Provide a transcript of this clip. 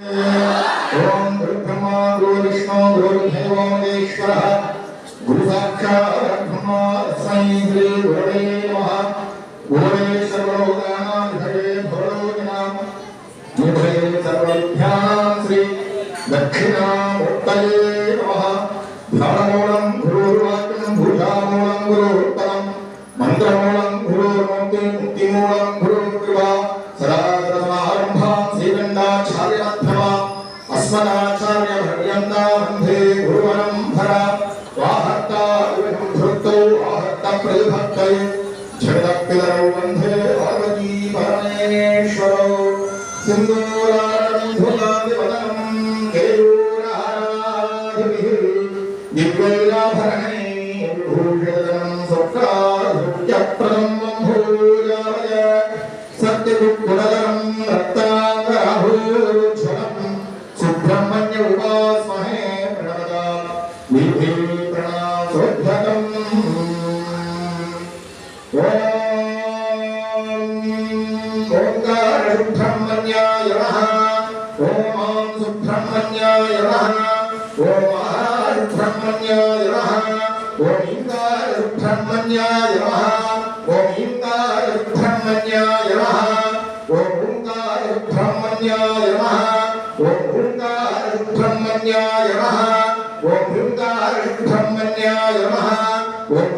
ओम गुरु ब्रह्मा गुरु विष्णु गुरुर्देवो महेश्वरः गुरु साक्षात् ब्रह्म तस्मै श्री गुरवे नमः। गुरवे सर्वलोकानां भवरोगिणां निधये सर्वविद्यानां श्री दक्षिणामूर्तये नमः। ध्यानमूलं गुरुर्वाक्यं भूषामूलं गुरुरुत्तमं मंत्रमूलं गुरुर्मुक्तिं मुक्तिमूलं गुरुर्कृपा सदा सदारम्भां श्रीगण्डाचार्यमध्यमाम् अस्मदाचार्य पर्यन्तां वन्दे गुरुपरम्परा। वाहर्ता धृतौ आहर्ता प्रतिभक्तये जगदपितरौ वन्दे पार्वती परमेश्वरौ। सिन्दूराणिधुलादिवदनं केयूरहारादिभिः दिव्यैराभरणैः विभूषितं स्वप्राधुत्यप्रदं भूयावय सत्यदुःखुरदरं रक्ताङ्गराभूज्वलं सुब्रह्मण्य उपास्महे प्रणवदा विधि प्रणासोद्धतम्। ओंकार सुब्रह्मण्याय नमः। ओम सुब्रह्मण्याय नमः। ओम महासुब्रह्मण्याय नमः। ओम इंकार सुब्रह्मण्याय नमः। ओम इंकार सुब्रह्मण्याय नमः। ओम ओंकार सुब्रह्मण्याय नमः। ओम ओंकार सुब्रह्मण्याय नमः। ओम ओंकार सुब्रह्मण्याय नमः। ओम